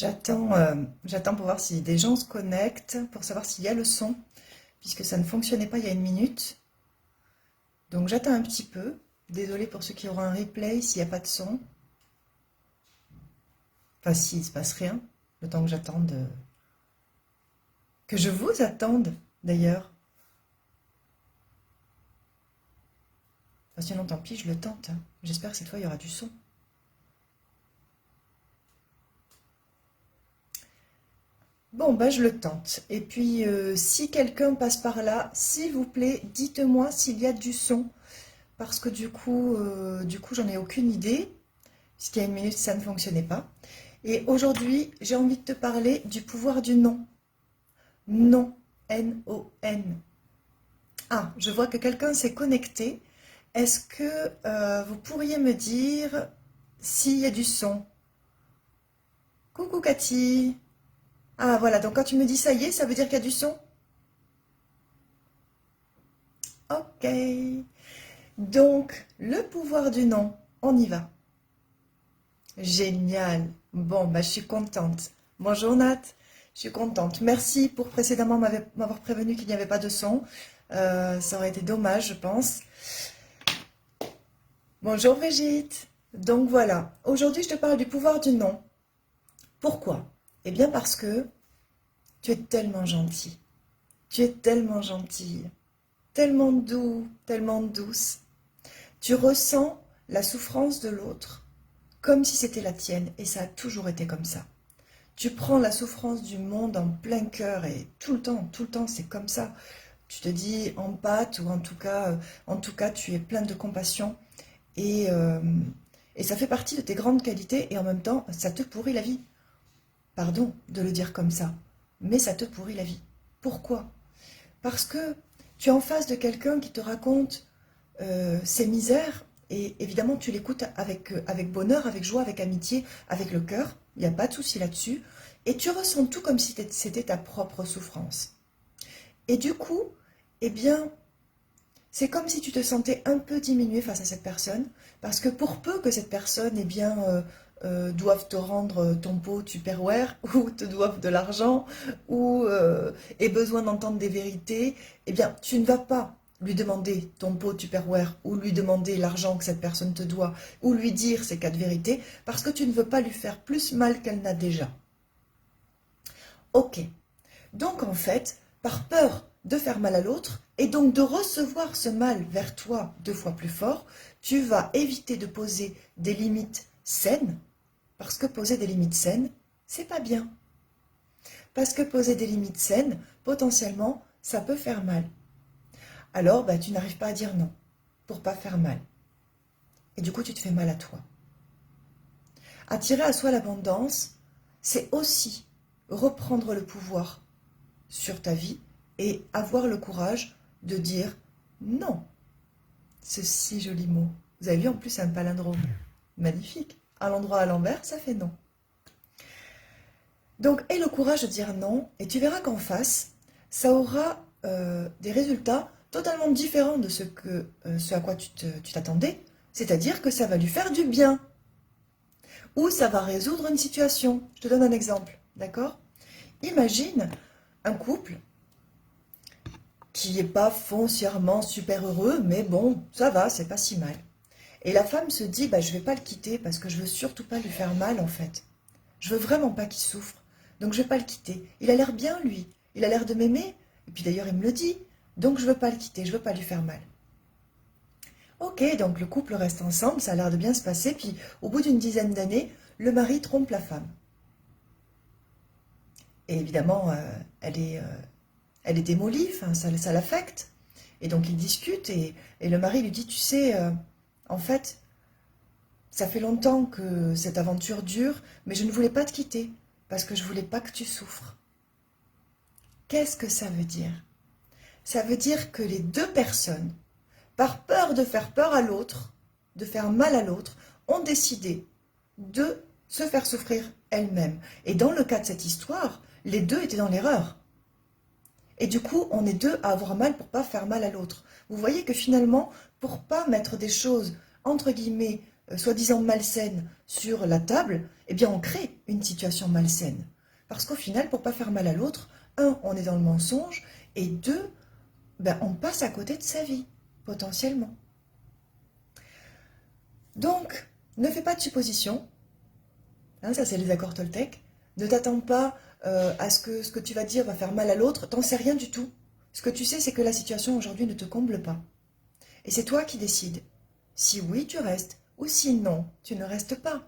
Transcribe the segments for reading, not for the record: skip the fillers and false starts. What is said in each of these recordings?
J'attends pour voir si des gens se connectent, pour savoir s'il y a le son, puisque ça ne fonctionnait pas il y a une minute. Donc j'attends un petit peu. Désolée pour ceux qui auront un replay s'il n'y a pas de son. Enfin, s'il ne se passe rien, le temps que j'attende. Que je vous attende, d'ailleurs. Enfin, sinon, tant pis, je le tente, hein. J'espère que cette fois, il y aura du son. Bon, bah, je le tente. Et puis, si quelqu'un passe par là, s'il vous plaît, dites-moi s'il y a du son. Parce que du coup, j'en ai aucune idée. Puisqu'il y a une minute, ça ne fonctionnait pas. Et aujourd'hui, j'ai envie de te parler du pouvoir du non. Non. N-O-N. Ah, je vois que quelqu'un s'est connecté. Est-ce que vous pourriez me dire s'il y a du son? Coucou Cathy. Ah voilà, donc quand tu me dis ça y est, ça veut dire qu'il y a du son? Ok. Donc, le pouvoir du non, on y va. Génial. Bon, bah, je suis contente. Bonjour Nat, je suis contente. Merci pour précédemment m'avoir prévenu qu'il n'y avait pas de son. Ça aurait été dommage, je pense. Bonjour Brigitte. Donc voilà, aujourd'hui je te parle du pouvoir du non. Pourquoi? Eh bien parce que tu es tellement gentil. Tu es tellement gentille, tellement doux, tellement douce. Tu ressens la souffrance de l'autre comme si c'était la tienne et ça a toujours été comme ça. Tu prends la souffrance du monde en plein cœur et tout le temps, c'est comme ça. Tu te dis empathe ou en tout cas, tu es plein de compassion et, euh, et ça fait partie de tes grandes qualités et en même temps, ça te pourrit la vie. Pardon de le dire comme ça, mais ça te pourrit la vie. Pourquoi? Parce que tu es en face de quelqu'un qui te raconte ses misères et évidemment tu l'écoutes avec bonheur, avec joie, avec amitié, avec le cœur. Il n'y a pas de souci là-dessus. Et tu ressens tout comme si c'était ta propre souffrance. Et du coup, eh bien, c'est comme si tu te sentais un peu diminué face à cette personne, parce que pour peu que cette personne, eh bien, doive te rendre ton pot Tupperware, ou te doive de l'argent, ou ait besoin d'entendre des vérités, eh bien, tu ne vas pas lui demander ton pot Tupperware, ou lui demander l'argent que cette personne te doit, ou lui dire ces quatre vérités, parce que tu ne veux pas lui faire plus mal qu'elle n'a déjà. Ok. Donc en fait, par peur de faire mal à l'autre, et donc de recevoir ce mal vers toi deux fois plus fort, tu vas éviter de poser des limites saines, parce que poser des limites saines, c'est pas bien. Parce que poser des limites saines, potentiellement, ça peut faire mal. Alors, bah, tu n'arrives pas à dire non, pour pas faire mal. Et du coup, tu te fais mal à toi. Attirer à soi l'abondance, c'est aussi reprendre le pouvoir sur ta vie et avoir le courage de dire non. Ce si joli mot. Vous avez vu, en plus, c'est un palindrome. Magnifique. À l'endroit à l'envers, ça fait non. Donc, aie le courage de dire non, et tu verras qu'en face, ça aura des résultats totalement différents de ce à quoi tu t'attendais. C'est-à-dire que ça va lui faire du bien. Ou ça va résoudre une situation. Je te donne un exemple, d'accord? Imagine un couple qui n'est pas foncièrement super heureux, mais bon, ça va, c'est pas si mal. Et la femme se dit, bah, je vais pas le quitter parce que je veux surtout pas lui faire mal en fait. Je veux vraiment pas qu'il souffre, donc je vais pas le quitter. Il a l'air bien lui, il a l'air de m'aimer, et puis d'ailleurs il me le dit, donc je veux pas le quitter, je veux pas lui faire mal. Ok, donc le couple reste ensemble, ça a l'air de bien se passer, puis au bout d'une dizaine d'années, le mari trompe la femme. Et évidemment, elle est démolie, enfin, ça l'affecte. Et donc ils discutent et le mari lui dit, tu sais, en fait, ça fait longtemps que cette aventure dure, mais je ne voulais pas te quitter parce que je voulais pas que tu souffres. Qu'est-ce que ça veut dire? Ça veut dire que les deux personnes, par peur de faire peur à l'autre, de faire mal à l'autre, ont décidé de se faire souffrir elles-mêmes. Et dans le cas de cette histoire, les deux étaient dans l'erreur. Et du coup, on est deux à avoir mal pour pas faire mal à l'autre. Vous voyez que finalement, pour pas mettre des choses, entre guillemets, soi-disant malsaine sur la table, eh bien on crée une situation malsaine. Parce qu'au final, pour ne pas faire mal à l'autre, un, on est dans le mensonge, et deux, ben, on passe à côté de sa vie, potentiellement. Donc, ne fais pas de suppositions, hein, ça c'est les accords Toltec, ne t'attends pas à ce que tu vas dire va faire mal à l'autre, t'en sais rien du tout. Ce que tu sais, c'est que la situation aujourd'hui ne te comble pas. Et c'est toi qui décides. Si oui, tu restes, ou si non, tu ne restes pas.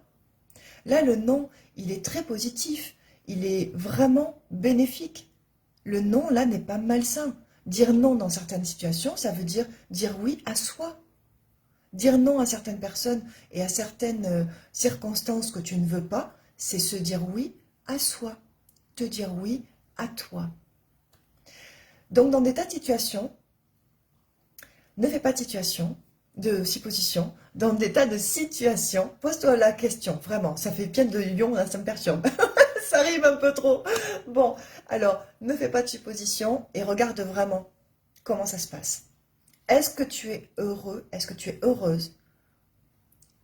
Là, le non, il est très positif, il est vraiment bénéfique. Le non, là, n'est pas malsain. Dire non dans certaines situations, ça veut dire oui à soi. Dire non à certaines personnes et à certaines circonstances que tu ne veux pas, c'est se dire oui à soi. Te dire oui à toi. Donc, dans des tas de situations, ne fais pas de supposition. Dans des tas de situations, pose-toi la question, vraiment. Ça fait bien de lion, là, ça me perturbe. Ça rime un peu trop. Bon, alors, ne fais pas de supposition et regarde vraiment comment ça se passe. Est-ce que tu es heureux? Est-ce que tu es heureuse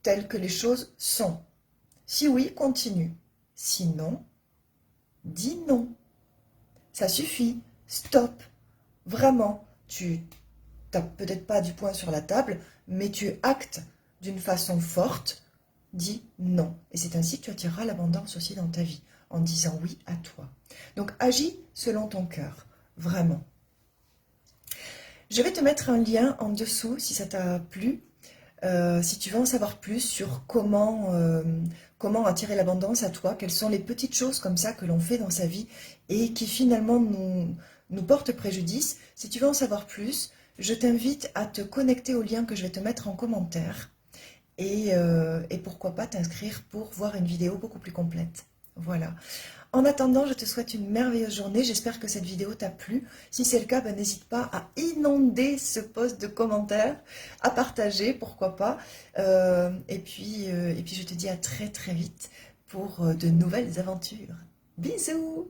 telles que les choses sont? Si oui, continue. Sinon, dis non. Ça suffit. Stop. Vraiment, tu n'as peut-être pas du poing sur la table, mais tu actes d'une façon forte, dis non. Et c'est ainsi que tu attireras l'abondance aussi dans ta vie, en disant oui à toi. Donc agis selon ton cœur, vraiment. Je vais te mettre un lien en dessous si ça t'a plu. Si tu veux en savoir plus sur comment attirer l'abondance à toi, quelles sont les petites choses comme ça que l'on fait dans sa vie et qui finalement nous portent préjudice, si tu veux en savoir plus, je t'invite à te connecter au lien que je vais te mettre en commentaire et pourquoi pas t'inscrire pour voir une vidéo beaucoup plus complète. Voilà. En attendant, je te souhaite une merveilleuse journée. J'espère que cette vidéo t'a plu. Si c'est le cas, ben, n'hésite pas à inonder ce post de commentaires, à partager, pourquoi pas. Et puis, je te dis à très très vite pour de nouvelles aventures. Bisous!